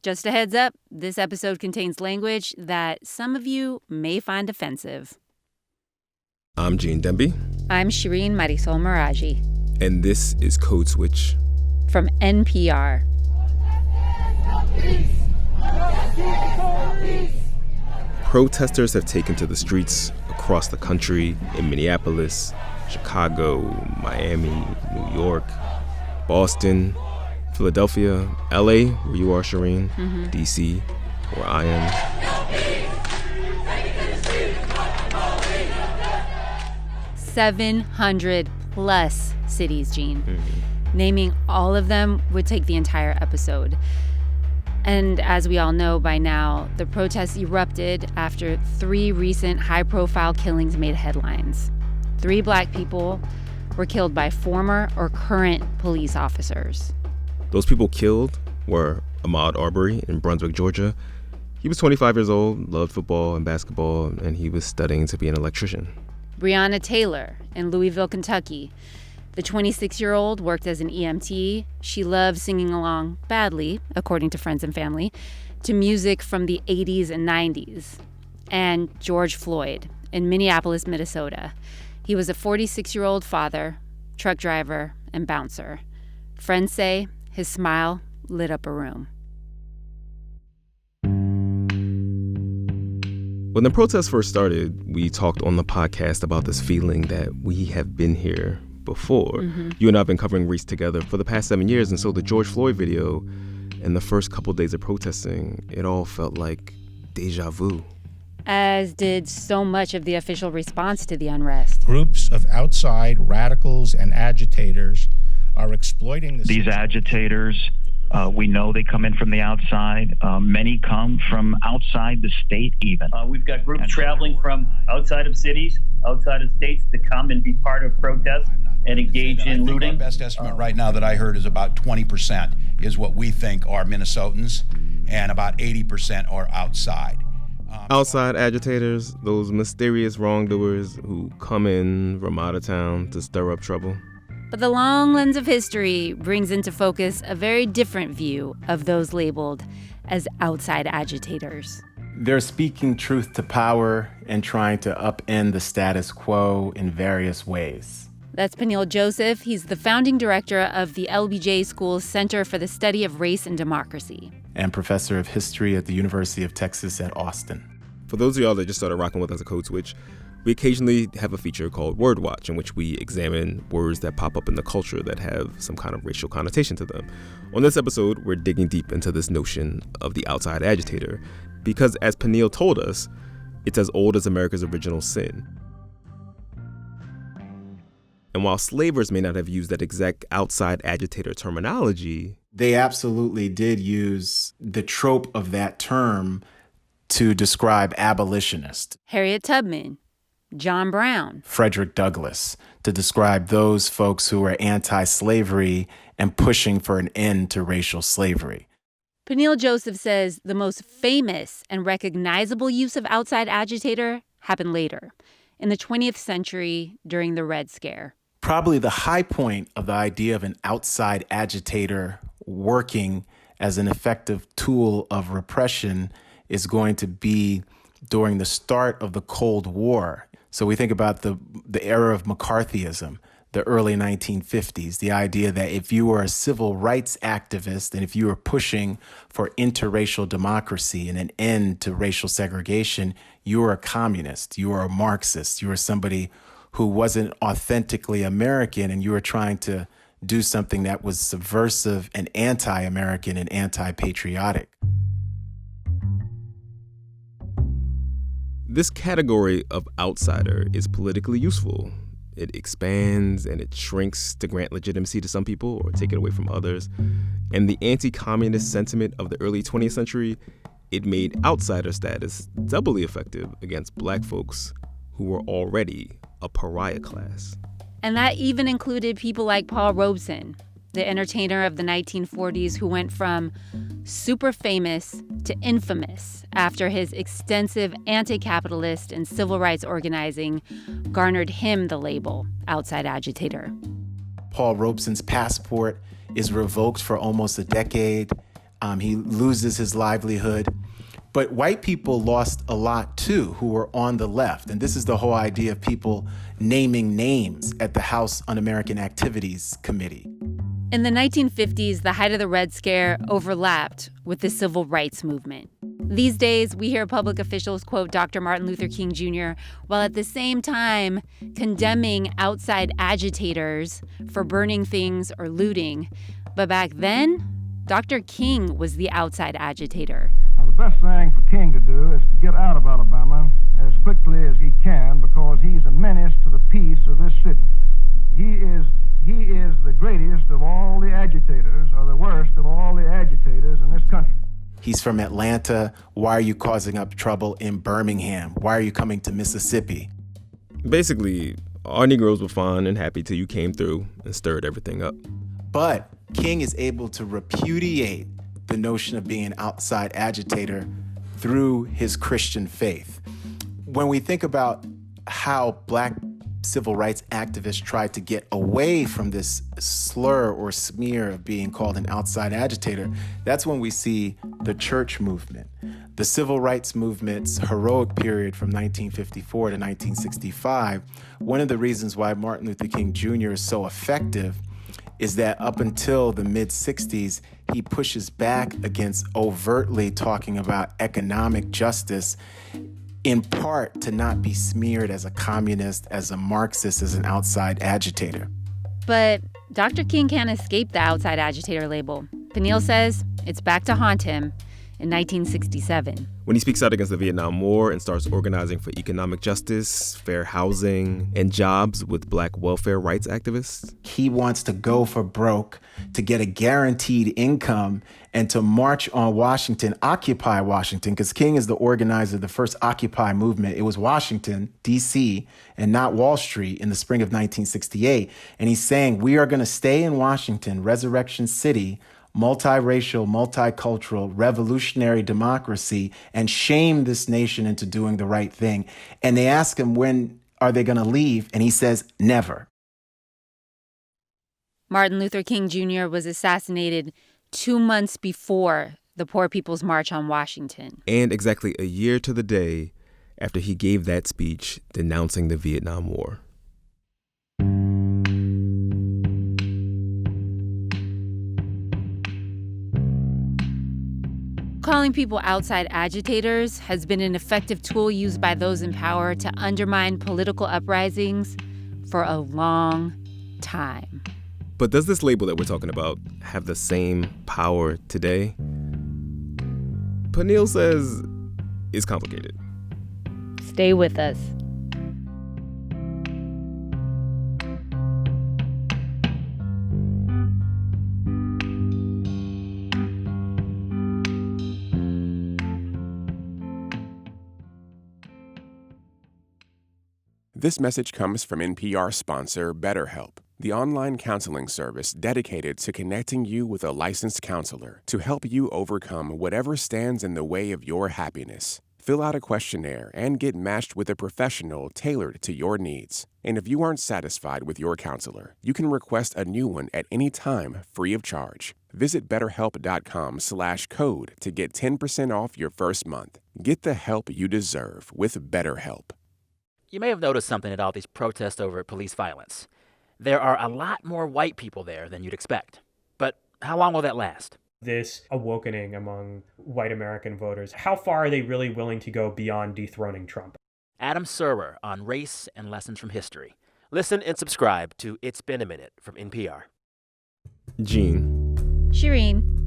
Just a heads up, this episode contains language that some of you may find offensive. I'm Gene Demby. I'm Shireen Marisol Meraji. And this is Code Switch. From NPR. Protesters have taken to the streets across the country in Minneapolis, Chicago, Miami, New York, Boston, Philadelphia, LA, where you are, Shireen, DC, where I am. 700 plus cities, Gene. Naming all of them would take the entire episode. And as we all know by now, the protests erupted after 3 recent high-profile killings made headlines. 3 Black people were killed by former or current police officers. Those people killed were Ahmaud Arbery in Brunswick, Georgia. He was 25 years old, loved football and basketball, and he was studying to be an electrician. Breonna Taylor in Louisville, Kentucky. The 26-year-old worked as an EMT. She loved singing along badly, according to friends and family, to music from the 80s and 90s. And George Floyd in Minneapolis, Minnesota. He was a 46-year-old father, truck driver, and bouncer. Friends say his smile lit up a room. When the protests first started, we talked on the podcast about this feeling that we have been here before. You and I have been covering race together for the past 7 years, and so the George Floyd video and the first couple days of protesting, it all felt like deja vu. As did so much of the official response to the unrest. Groups of outside radicals and agitators are exploiting these agitators. We know they come in from the outside. Many come from outside the state even. We've got groups traveling from outside of cities, outside of states to come and be part of protests and engage in looting. Our best estimate right now that I heard is about 20% is what we think are Minnesotans, and about 80% are outside. Outside agitators, those mysterious wrongdoers who come in from out of town to stir up trouble. But the long lens of history brings into focus a very different view of those labeled as outside agitators. They're speaking truth to power and trying to upend the status quo in various ways. That's Peniel Joseph. He's the founding director of the LBJ School's Center for the Study of Race and Democracy. And professor of history at the University of Texas at Austin. For those of y'all that just started rocking with us at Code Switch, we occasionally have a feature called Word Watch, in which we examine words that pop up in the culture that have some kind of racial connotation to them. On this episode, we're digging deep into this notion of the outside agitator, because as Peniel told us, it's as old as America's original sin. And while slavers may not have used that exact outside agitator terminology, they absolutely did use the trope of that term to describe abolitionists. Harriet Tubman, John Brown, Frederick Douglass, to describe those folks who were anti-slavery and pushing for an end to racial slavery. Peniel Joseph says the most famous and recognizable use of outside agitator happened later, in the 20th century during the Red Scare. Probably the high point of the idea of an outside agitator working as an effective tool of repression is going to be during the start of the Cold War. So we think about the era of McCarthyism, the early 1950s, the idea that if you were a civil rights activist and if you were pushing for interracial democracy and an end to racial segregation, you were a communist, you were a Marxist, you were somebody who wasn't authentically American, and you were trying to do something that was subversive and anti-American and anti-patriotic. This category of outsider is politically useful. It expands and it shrinks to grant legitimacy to some people or take it away from others. And the anti-communist sentiment of the early 20th century, it made outsider status doubly effective against Black folks who were already a pariah class. And that even included people like Paul Robeson, the entertainer of the 1940s who went from super famous to infamous after his extensive anti-capitalist and civil rights organizing garnered him the label outside agitator. Paul Robeson's passport is revoked for almost a decade. He loses his livelihood. But white people lost a lot too, who were on the left. And this is the whole idea of people naming names at the House Un-American Activities Committee. In the 1950s, the height of the Red Scare overlapped with the civil rights movement. These days, we hear public officials quote Dr. Martin Luther King Jr., while at the same time condemning outside agitators for burning things or looting. But back then, Dr. King was the outside agitator. Now, the best thing for King to do is to get out of Alabama as quickly as he can, because he's a menace to the peace of this city. He is the greatest of all the agitators, or the worst of all the agitators in this country. He's from Atlanta. Why are you causing up trouble in Birmingham? Why are you coming to Mississippi? Basically, our Negroes were fine and happy till you came through and stirred everything up. But King is able to repudiate the notion of being an outside agitator through his Christian faith. When we think about how Black civil rights activists tried to get away from this slur or smear of being called an outside agitator, that's when we see the church movement. The civil rights movement's heroic period from 1954 to 1965, one of the reasons why Martin Luther King Jr. is so effective is that up until the mid-60s, he pushes back against overtly talking about economic justice, in part to not be smeared as a communist, as a Marxist, as an outside agitator. But Dr. King can't escape the outside agitator label. Peniel says it's back to haunt him in 1967. When he speaks out against the Vietnam War and starts organizing for economic justice, fair housing, and jobs with Black welfare rights activists. He wants to go for broke, to get a guaranteed income, and to march on Washington, occupy Washington, because King is the organizer of the first Occupy movement. It was Washington, D.C., and not Wall Street in the spring of 1968. And he's saying, we are going to stay in Washington, Resurrection City, multiracial, multicultural, revolutionary democracy, and shame this nation into doing the right thing. And they ask him, when are they going to leave? And he says, never. Martin Luther King Jr. was assassinated 2 months before the Poor People's March on Washington. And exactly a year to the day after he gave that speech denouncing the Vietnam War. Calling people outside agitators has been an effective tool used by those in power to undermine political uprisings for a long time. But does this label that we're talking about have the same power today? Peniel says it's complicated. Stay with us. This message comes from NPR sponsor BetterHelp, the online counseling service dedicated to connecting you with a licensed counselor to help you overcome whatever stands in the way of your happiness. Fill out a questionnaire and get matched with a professional tailored to your needs. And if you aren't satisfied with your counselor, you can request a new one at any time, free of charge. Visit BetterHelp.com/code to get 10% off your first month. Get the help you deserve with BetterHelp. You may have noticed something at all these protests over police violence. There are a lot more white people there than you'd expect. But how long will that last? This awakening among white American voters, how far are they really willing to go beyond dethroning Trump? Adam Serwer on race and lessons from history. Listen and subscribe to It's Been a Minute from NPR. Gene. Shireen.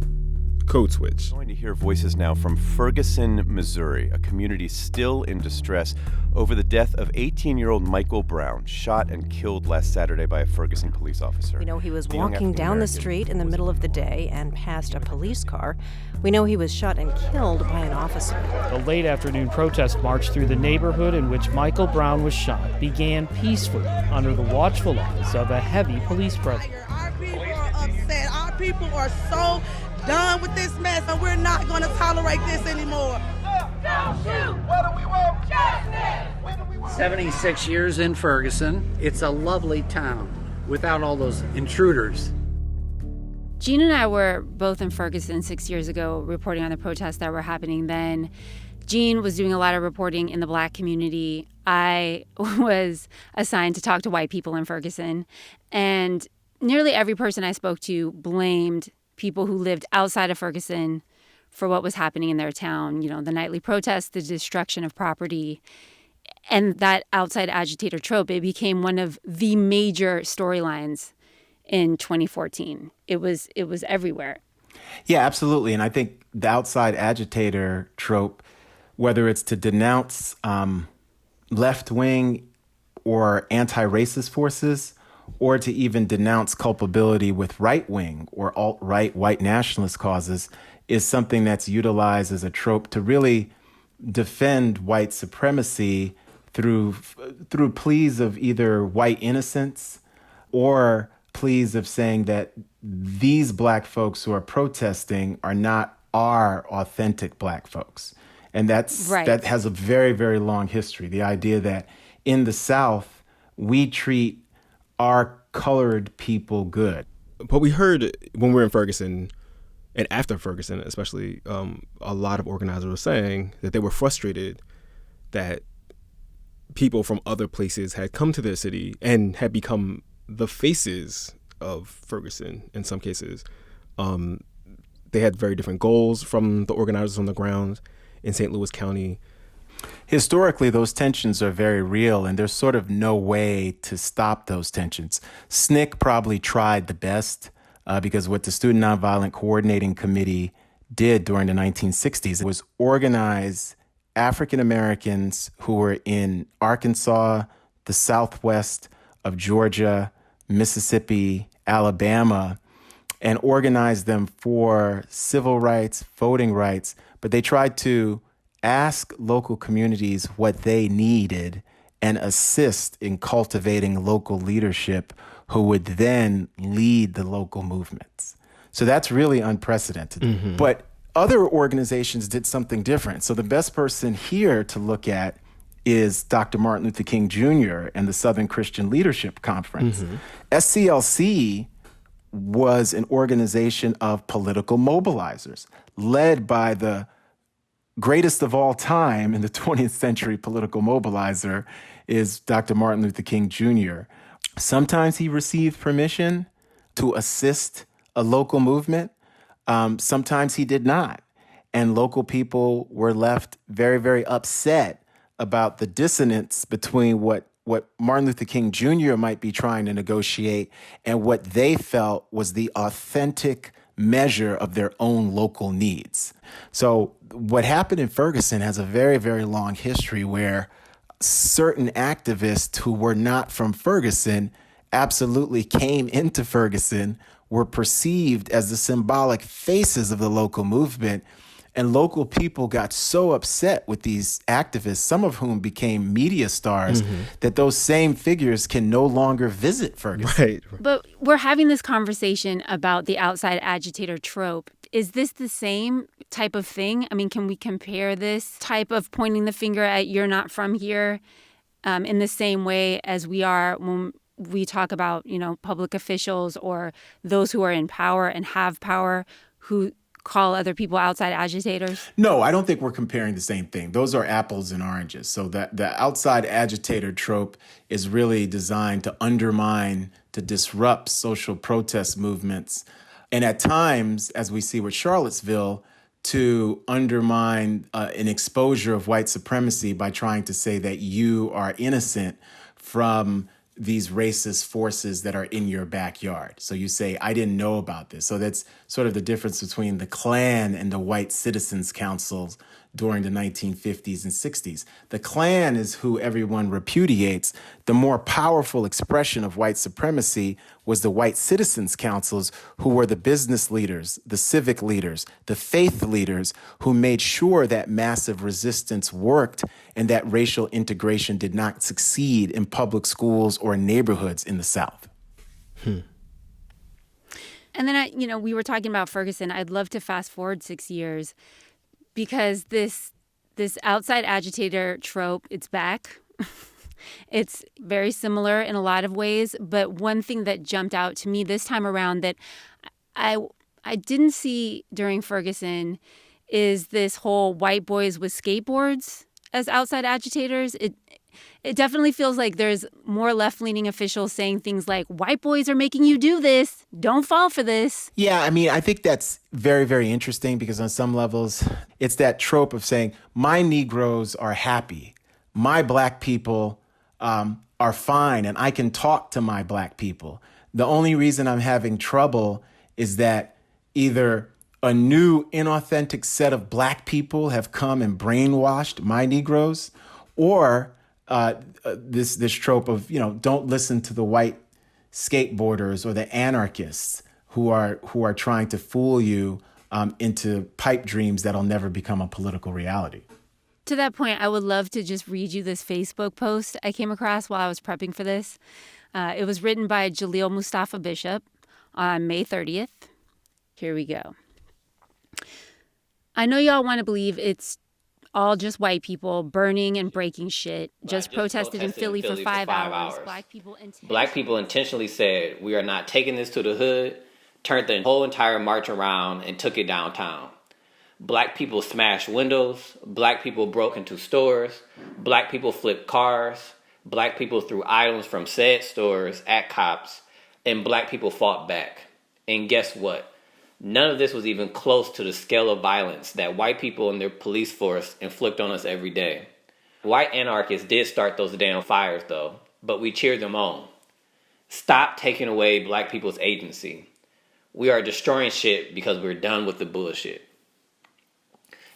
Code Switch. We're going to hear voices now from Ferguson, Missouri, a community still in distress over the death of 18-year-old Michael Brown, shot and killed last Saturday by a Ferguson police officer. We know he was walking down the street in the middle of the day and passed a police car. We know he was shot and killed by an officer. The late afternoon protest march through the neighborhood in which Michael Brown was shot began peacefully under the watchful eyes of a heavy police presence. Our people are upset. Our people are so done with this mess, and we're not going to tolerate this anymore. Don't shoot! What do we want? Justice! 76 years in Ferguson. It's a lovely town without all those intruders. Jean and I were both in Ferguson 6 years ago reporting on the protests that were happening then. Jean was doing a lot of reporting in the Black community. I was assigned to talk to white people in Ferguson. And nearly every person I spoke to blamed people who lived outside of Ferguson for what was happening in their town. You know, the nightly protests, the destruction of property, and that outside agitator trope. It became one of the major storylines in 2014. It was everywhere. Yeah, absolutely. And I think the outside agitator trope, whether it's to denounce left-wing or anti-racist forces, or to even denounce culpability with right-wing or alt-right white nationalist causes, is something that's utilized as a trope to really defend white supremacy through pleas of either white innocence or pleas of saying that these Black folks who are protesting are not our authentic Black folks. And that has a very, very long history. The idea that in the South, we treat our colored people good. But we heard when we were in Ferguson, and after Ferguson especially, a lot of organizers were saying that they were frustrated that people from other places had come to their city and had become the faces of Ferguson in some cases. They had very different goals from the organizers on the ground in St. Louis County. Historically, those tensions are very real, and there's sort of no way to stop those tensions. SNCC probably tried the best because what the Student Nonviolent Coordinating Committee did during the 1960s was organize African Americans who were in Arkansas, the Southwest of Georgia, Mississippi, Alabama, and organize them for civil rights, voting rights. But they tried to ask local communities what they needed and assist in cultivating local leadership who would then lead the local movements. So that's really unprecedented. Mm-hmm. But other organizations did something different. So the best person here to look at is Dr. Martin Luther King Jr. and the Southern Christian Leadership Conference. Mm-hmm. SCLC was an organization of political mobilizers led by the greatest of all time in the 20th century political mobilizer is Dr. Martin Luther King Jr. Sometimes he received permission to assist a local movement. Sometimes he did not. And local people were left very, very upset about the dissonance between what Martin Luther King Jr. might be trying to negotiate and what they felt was the authentic measure of their own local needs. So what happened in Ferguson has a very, very long history where certain activists who were not from Ferguson absolutely came into Ferguson, were perceived as the symbolic faces of the local movement. And local people got so upset with these activists, some of whom became media stars, that those same figures can no longer visit Ferguson. Right. But we're having this conversation about the outside agitator trope. Is this the same type of thing? I mean, can we compare this type of pointing the finger at you're not from here in the same way as we are when we talk about, you know, public officials or those who are in power and have power who call other people outside agitators? No, I don't think we're comparing the same thing. Those are apples and oranges. So that the outside agitator trope is really designed to undermine, to disrupt social protest movements. And at times, as we see with Charlottesville, to undermine an exposure of white supremacy by trying to say that you are innocent from these racist forces that are in your backyard. So you say, I didn't know about this. So that's sort of the difference between the Klan and the white citizens councils during the 1950s and 60s. The Klan is who everyone repudiates. The more powerful expression of white supremacy was the white citizens councils, who were the business leaders, the civic leaders, the faith leaders, who made sure that massive resistance worked and that racial integration did not succeed in public schools or neighborhoods in the South. And then, we were talking about Ferguson. I'd love to fast forward 6 years because this outside agitator trope, it's back. It's very similar in a lot of ways. But one thing that jumped out to me this time around that I didn't see during Ferguson is this whole white boys with skateboards as outside agitators. It definitely feels like there's more left-leaning officials saying things like, white boys are making you do this. Don't fall for this. Yeah, I mean, I think that's very, very interesting because on some levels, it's that trope of saying, my Negroes are happy. My black people are fine, and I can talk to my black people. The only reason I'm having trouble is that either a new inauthentic set of black people have come and brainwashed my Negroes, or this trope of, don't listen to the white skateboarders or the anarchists who are trying to fool you into pipe dreams that'll never become a political reality. To that point, I would love to just read you this Facebook post I came across while I was prepping for this. It was written by Jaleel Mustafa Bishop on May 30th. Here we go. I know y'all want to believe it's all just white people burning and breaking shit. Just protested in Philly for 5 hours. Black people intentionally said, we are not taking this to the hood, turned the whole entire march around and took it downtown. Black people smashed windows. Black people broke into stores. Black people flipped cars. Black people threw items from said stores at cops. And black people fought back. And guess what? None of this was even close to the scale of violence that white people and their police force inflict on us every day. White anarchists did start those damn fires, though, but we cheered them on. Stop taking away black people's agency. We are destroying shit because we're done with the bullshit.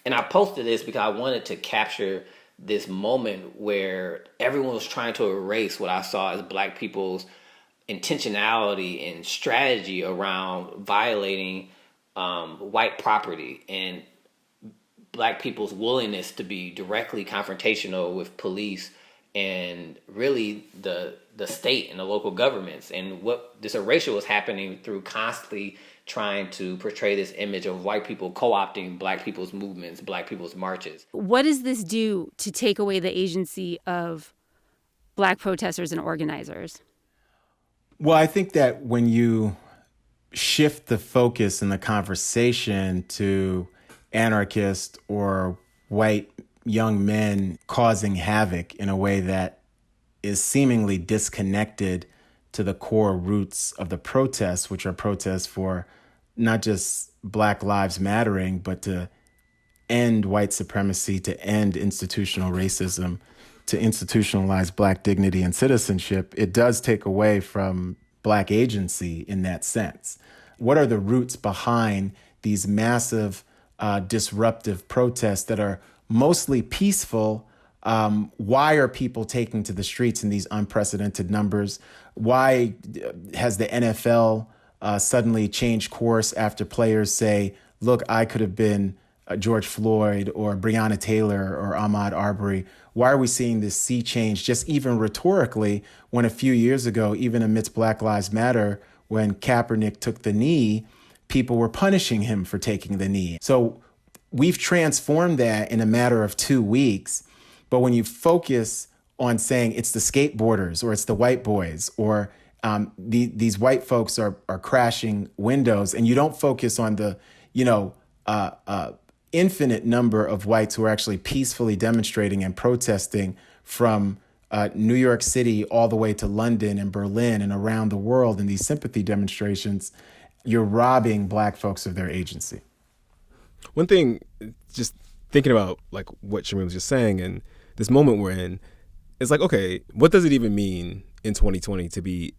And I posted this because I wanted to capture this moment where everyone was trying to erase what I saw as black people's intentionality and strategy around violating white property and black people's willingness to be directly confrontational with police and really the state and the local governments. And what this erasure was happening through constantly trying to portray this image of white people co-opting black people's movements, black people's marches. What does this do to take away the agency of black protesters and organizers? Well, I think that when you shift the focus in the conversation to anarchist or white young men causing havoc in a way that is seemingly disconnected to the core roots of the protests, which are protests for not just Black Lives Mattering, but to end white supremacy, to end institutional racism, to institutionalize Black dignity and citizenship, it does take away from Black agency in that sense. What are the roots behind these massive disruptive protests that are mostly peaceful? Why are people taking to the streets in these unprecedented numbers? Why has the NFL suddenly changed course after players say, look, I could have been George Floyd or Breonna Taylor or Ahmaud Arbery? Why are we seeing this sea change just even rhetorically when a few years ago, even amidst Black Lives Matter, when Kaepernick took the knee, people were punishing him for taking the knee? So we've transformed that in a matter of 2 weeks. But when you focus on saying it's the skateboarders or it's the white boys or these white folks are crashing windows, and you don't focus on the, infinite number of whites who are actually peacefully demonstrating and protesting from New York City all the way to London and Berlin and around the world in these sympathy demonstrations, you're robbing Black folks of their agency. One thing, just thinking about like what Shamim was just saying and this moment we're in, it's like, okay, what does it even mean in 2020 to be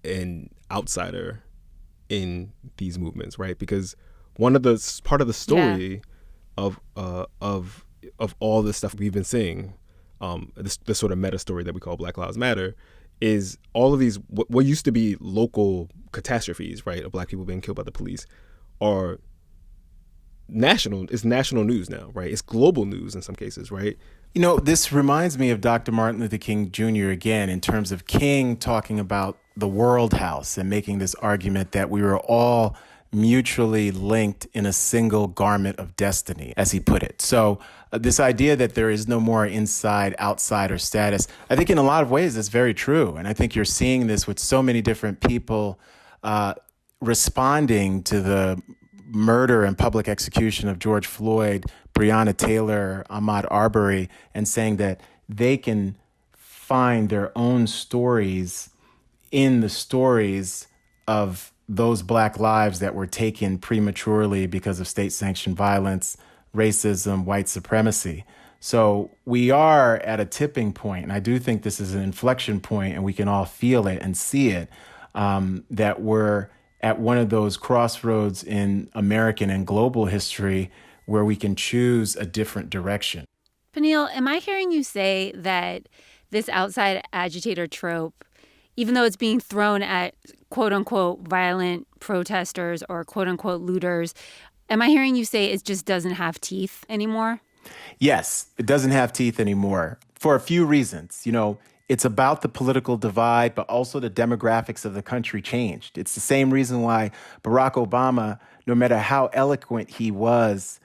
an outsider in these movements, right? Because part of the story of all this stuff we've been seeing, this sort of meta story that we call Black Lives Matter, is all of these what used to be local catastrophes, right, of Black people being killed by the police, are national. It's national news now, right? It's global news in some cases, right? This reminds me of Dr. Martin Luther King Jr. again, in terms of King talking about the World House and making this argument that we were all mutually linked in a single garment of destiny, as he put it. So this idea that there is no more inside, outsider status, I think in a lot of ways is very true. And I think you're seeing this with so many different people responding to the murder and public execution of George Floyd, Breonna Taylor, Ahmaud Arbery, and saying that they can find their own stories in the stories of those Black lives that were taken prematurely because of state-sanctioned violence, racism, white supremacy. So we are at a tipping point, and I do think this is an inflection point, and we can all feel it and see it, that we're at one of those crossroads in American and global history where we can choose a different direction. Peniel, am I hearing you say that this outside agitator trope, even though it's being thrown at quote-unquote violent protesters or quote-unquote looters, am I hearing you say it just doesn't have teeth anymore? Yes, it doesn't have teeth anymore for a few reasons. You know, it's about the political divide, but also the demographics of the country changed. It's the same reason why Barack Obama, no matter how eloquent he was,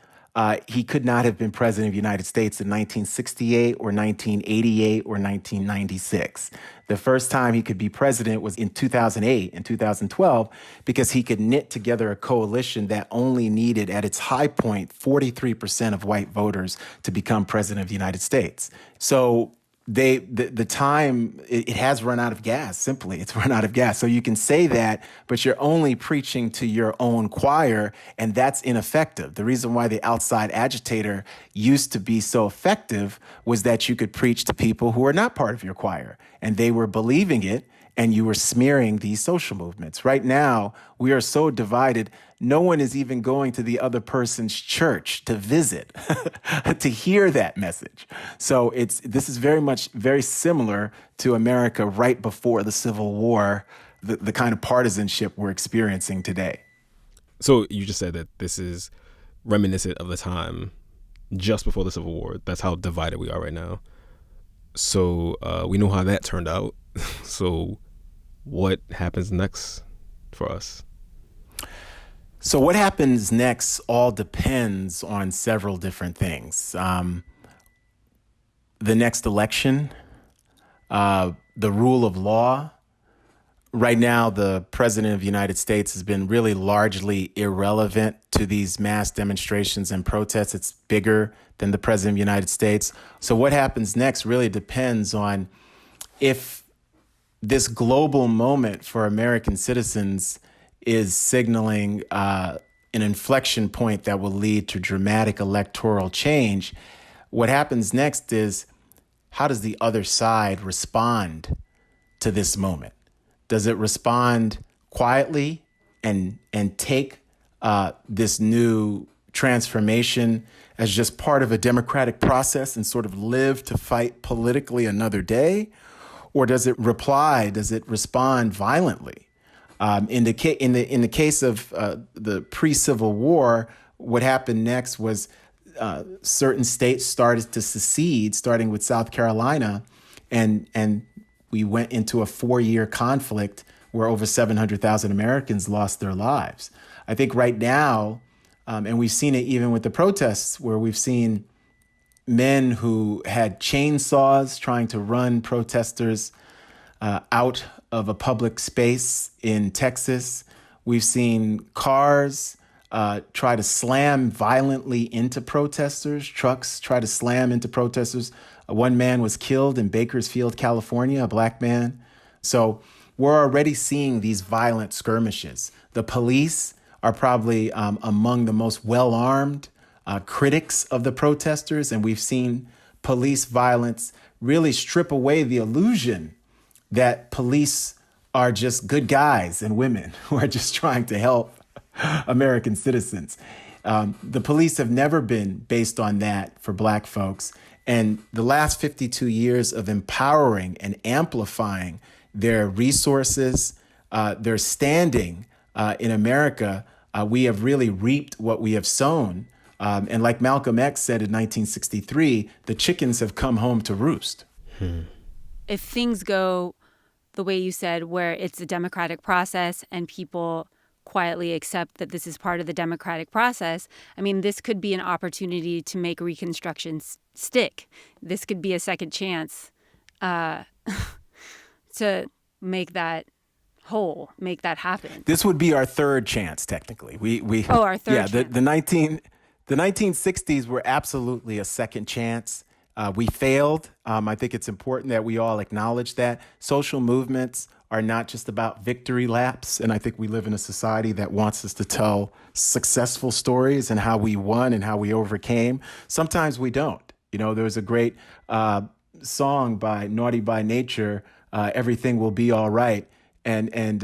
he could not have been president of the United States in 1968 or 1988 or 1996. The first time he could be president was in 2008 and 2012 because he could knit together a coalition that only needed, at its high point, 43% of white voters to become president of the United States. So the time, it has run out of gas, simply. It's run out of gas. So you can say that, but you're only preaching to your own choir, and that's ineffective. The reason why the outside agitator used to be so effective was that you could preach to people who are not part of your choir, and they were believing it, and you were smearing these social movements. Right now, we are so divided, no one is even going to the other person's church to visit, to hear that message. So this is very similar to America right before the Civil War, the kind of partisanship we're experiencing today. So you just said that this is reminiscent of the time just before the Civil War. That's how divided we are right now. So we know how that turned out. So what happens next for us? So what happens next all depends on several different things. The next election, the rule of law. Right now, the president of the United States has been really largely irrelevant to these mass demonstrations and protests. It's bigger than the president of the United States. So what happens next really depends on if this global moment for American citizens is signaling an inflection point that will lead to dramatic electoral change. What happens next is, how does the other side respond to this moment? Does it respond quietly and take this new transformation as just part of a democratic process and sort of live to fight politically another day? Or does it respond violently? In the case of the pre-Civil War, what happened next was certain states started to secede, starting with South Carolina, and we went into a 4-year conflict where over 700,000 Americans lost their lives. I think right now, and we've seen it even with the protests, where we've seen men who had chainsaws trying to run protesters out of a public space in Texas. We've seen cars try to slam violently into protesters, trucks try to slam into protesters. One man was killed in Bakersfield, California, a black man. So we're already seeing these violent skirmishes. The police are probably among the most well-armed critics of the protesters, and we've seen police violence really strip away the illusion that police are just good guys and women who are just trying to help American citizens. The police have never been based on that for black folks. And the last 52 years of empowering and amplifying their resources, their standing in America, we have really reaped what we have sown. And like Malcolm X said in 1963, the chickens have come home to roost. If things go the way you said, where it's a democratic process and people quietly accept that this is part of the democratic process, I mean, this could be an opportunity to make Reconstruction stick. This could be a second chance to make that whole, make that happen. This would be our third chance, technically. Our third chance. The 1960s were absolutely a second chance. We failed. I think it's important that we all acknowledge that. Social movements are not just about victory laps. And I think we live in a society that wants us to tell successful stories and how we won and how we overcame. Sometimes we don't. There was a great song by Naughty by Nature, Everything Will Be All Right. And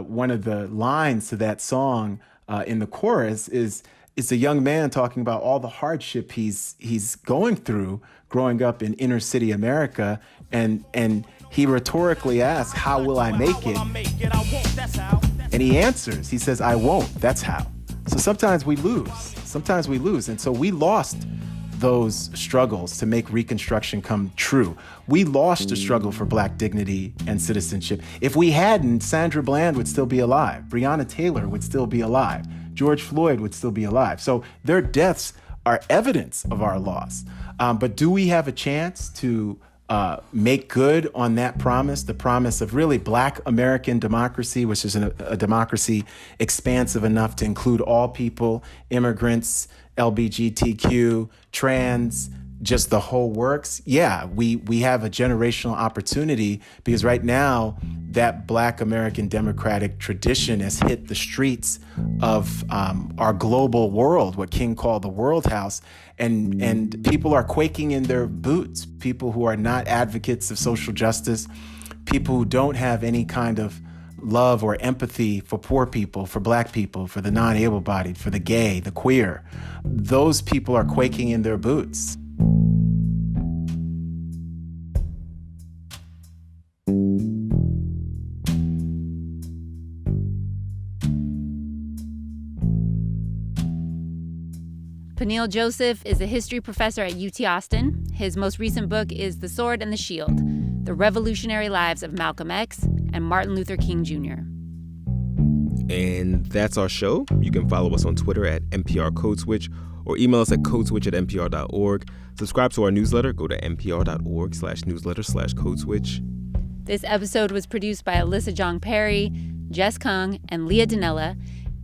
one of the lines to that song in the chorus is a young man talking about all the hardship he's going through growing up in inner city America. And he rhetorically asks, how will I make it? And he answers, he says, I won't, that's how. So sometimes we lose. And so we lost those struggles to make Reconstruction come true. We lost the struggle for Black dignity and citizenship. If we hadn't, Sandra Bland would still be alive. Breonna Taylor would still be alive. George Floyd would still be alive. So their deaths are evidence of our loss. But do we have a chance to make good on that promise, the promise of really Black American democracy, which is a democracy expansive enough to include all people, immigrants, LGBTQ, trans, just the whole works? Yeah, we have a generational opportunity, because right now that Black American democratic tradition has hit the streets of our global world, what King called the World House, and people are quaking in their boots. People who are not advocates of social justice, people who don't have any kind of love or empathy for poor people, for Black people, for the non-able-bodied, for the gay, the queer. Those people are quaking in their boots. Peniel Joseph is a history professor at UT Austin. His most recent book is The Sword and the Shield: The Revolutionary Lives of Malcolm X and Martin Luther King Jr. And that's our show. You can follow us on Twitter at NPR Code Switch or email us at codeswitch@npr.org. Subscribe to our newsletter. Go to npr.org/newsletter/codeswitch. This episode was produced by Alyssa Jong Perry, Jess Kung, and Leah Dinella.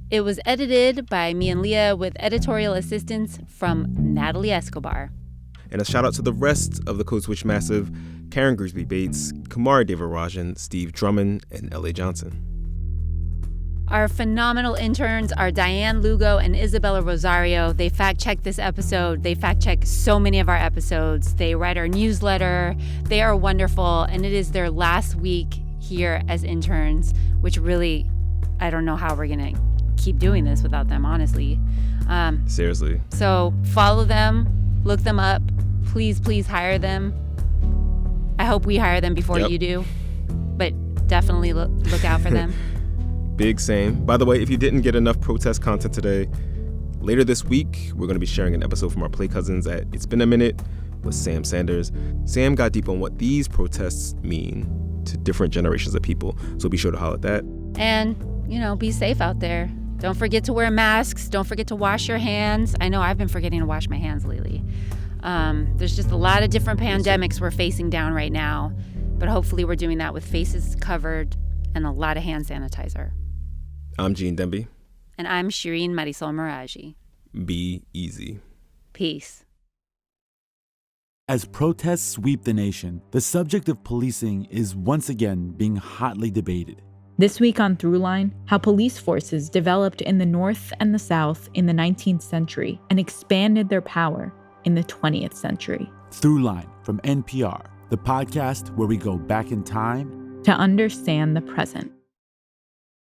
It was edited by me and Leah with editorial assistance from Natalie Escobar. And a shout out to the rest of the Code Switch Massive: Karen Grigsby Bates, Kamari Devarajan, Steve Drummond, and L.A. Johnson. Our phenomenal interns are Diane Lugo and Isabella Rosario. They fact-checked this episode. They fact-check so many of our episodes. They write our newsletter. They are wonderful, and it is their last week here as interns, which really, I don't know how we're going to keep doing this without them, honestly. Seriously. So follow them, look them up. Please hire them. I hope we hire them before you do, but definitely look out for them. Big same. By the way, if you didn't get enough protest content today, later this week, we're going to be sharing an episode from our Play Cousins at It's Been a Minute with Sam Sanders. Sam got deep on what these protests mean to different generations of people, so be sure to holler at that. And, be safe out there. Don't forget to wear masks. Don't forget to wash your hands. I know I've been forgetting to wash my hands lately. There's just a lot of different pandemics we're facing down right now, but hopefully we're doing that with faces covered and a lot of hand sanitizer. I'm Gene Demby. And I'm Shireen Marisol Meraji. Be easy. Peace. As protests sweep the nation, the subject of policing is once again being hotly debated. This week on Throughline, how police forces developed in the North and the South in the 19th century and expanded their power in the 20th century. Throughline from NPR, the podcast where we go back in time to understand the present.